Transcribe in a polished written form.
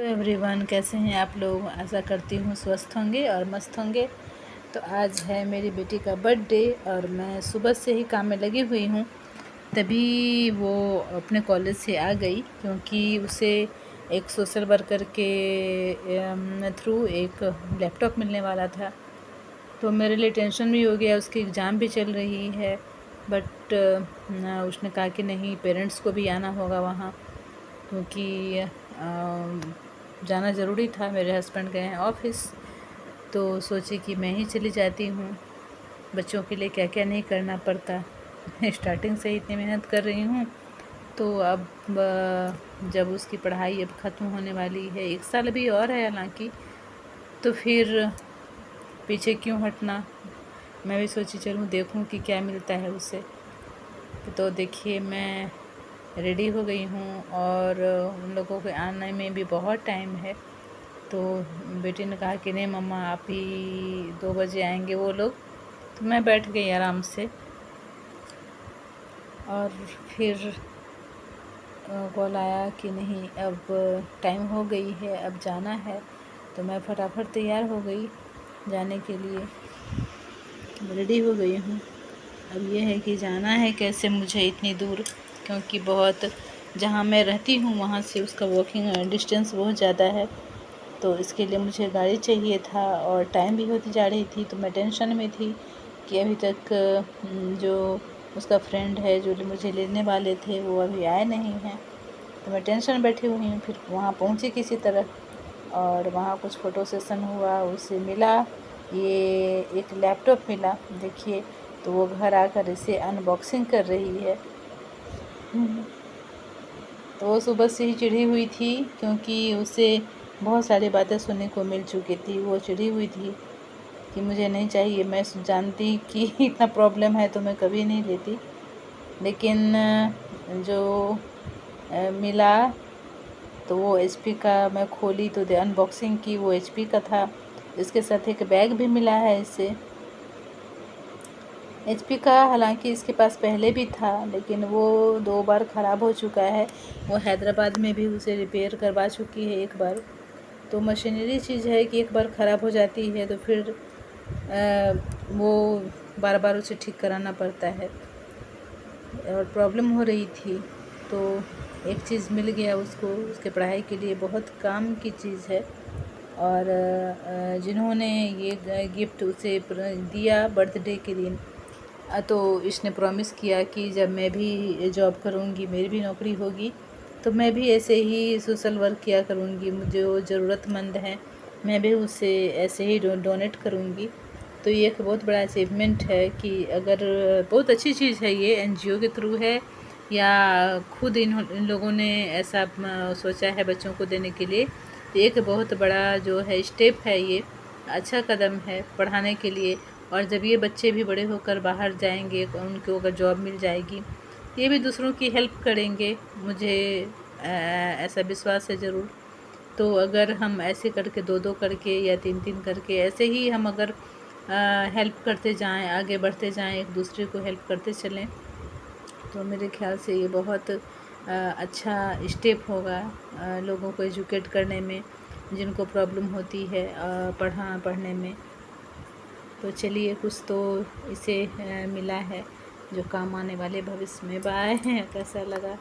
Hello everyone, कैसे हैं आप लोग। आशा करती हूँ स्वस्थ होंगे और मस्त होंगे। तो आज है मेरी बेटी का बर्थडे और मैं सुबह से ही काम में लगी हुई हूँ। तभी वो अपने कॉलेज से आ गई क्योंकि उसे एक सोशल वर्कर के थ्रू एक लैपटॉप मिलने वाला था। तो मेरे लिए टेंशन भी हो गया, उसकी एग्ज़ाम भी चल रही है। बट उसने कहा कि नहीं, पेरेंट्स को भी आना होगा वहाँ क्योंकि जाना ज़रूरी था। मेरे हस्बैंड गए हैं ऑफिस, तो सोची कि मैं ही चली जाती हूँ। बच्चों के लिए क्या क्या नहीं करना पड़ता। स्टार्टिंग से ही इतनी मेहनत कर रही हूँ, तो अब जब उसकी पढ़ाई अब ख़त्म होने वाली है, 1 साल भी और है हालांकि, तो फिर पीछे क्यों हटना। मैं भी सोची चलूँ देखूँ कि क्या मिलता है उससे। तो देखिए, मैं रेडी हो गई हूँ और उन लोगों के आने में भी बहुत टाइम है। तो बेटी ने कहा कि नहीं मम्मा, आप ही 2 बजे आएंगे वो लोग। तो मैं बैठ गई आराम से और फिर कॉल आया कि नहीं, अब टाइम हो गई है, अब जाना है। तो मैं फटाफट तैयार हो गई जाने के लिए, रेडी हो गई हूँ। अब ये है कि जाना है कैसे मुझे इतनी दूर, क्योंकि बहुत, जहाँ मैं रहती हूँ वहाँ से उसका वॉकिंग डिस्टेंस बहुत ज़्यादा है। तो इसके लिए मुझे गाड़ी चाहिए था और टाइम भी होती जा रही थी। तो मैं टेंशन में थी कि अभी तक जो उसका फ्रेंड है जो मुझे लेने वाले थे वो अभी आए नहीं हैं। तो मैं टेंशन में बैठी हुई हूँ। फिर वहाँ पहुँची किसी तरह और वहाँ कुछ फ़ोटो सेशन हुआ, उसे मिला ये एक लैपटॉप मिला। देखिए, तो वो घर आकर इसे अनबॉक्सिंग कर रही है। तो वो सुबह से ही चिढ़ी हुई थी क्योंकि उसे बहुत सारी बातें सुनने को मिल चुकी थी। वो चिढ़ी हुई थी कि मुझे नहीं चाहिए। मैं जानती कि इतना प्रॉब्लम है तो मैं कभी नहीं लेती, लेकिन जो मिला तो वो एचपी का, मैं खोली तो अनबॉक्सिंग की, वो एचपी का था। इसके साथ एक बैग भी मिला है इसे, एचपी का। हालांकि इसके पास पहले भी था लेकिन वो 2 बार ख़राब हो चुका है। वो हैदराबाद में भी उसे रिपेयर करवा चुकी है 1 बार। तो मशीनरी चीज़ है कि 1 बार ख़राब हो जाती है तो फिर वो बार बार उसे ठीक कराना पड़ता है और प्रॉब्लम हो रही थी। तो एक चीज़ मिल गया उसको, उसके पढ़ाई के लिए बहुत काम की चीज़ है। और जिन्होंने ये गिफ्ट उसे दिया बर्थडे के दिन, तो इसने प्रॉमिस किया कि जब मैं भी जॉब करूँगी, मेरी भी नौकरी होगी, तो मैं भी ऐसे ही सोशल वर्क किया करूँगी। जो ज़रूरतमंद हैं मैं भी उसे ऐसे ही डोनेट करूँगी। तो ये एक बहुत बड़ा अचीवमेंट है कि अगर, बहुत अच्छी चीज़ है ये, एनजीओ के थ्रू है या खुद इन लोगों ने ऐसा सोचा है बच्चों को देने के लिए। तो एक बहुत बड़ा जो है स्टेप है ये, अच्छा कदम है पढ़ाने के लिए। और जब ये बच्चे भी बड़े होकर बाहर जाएंगे, उनको अगर जॉब मिल जाएगी, ये भी दूसरों की हेल्प करेंगे, मुझे ऐसा विश्वास है ज़रूर। तो अगर हम ऐसे करके 2-2 करके या 3-3 करके ऐसे ही हम अगर हेल्प करते जाएं, आगे बढ़ते जाएं, एक दूसरे को हेल्प करते चलें, तो मेरे ख़्याल से ये बहुत अच्छा स्टेप होगा लोगों को एजुकेट करने में, जिनको प्रॉब्लम होती है पढ़ने में। तो चलिए, कुछ तो इसे मिला है जो काम आने वाले भविष्य में। बाय। कैसा लगा।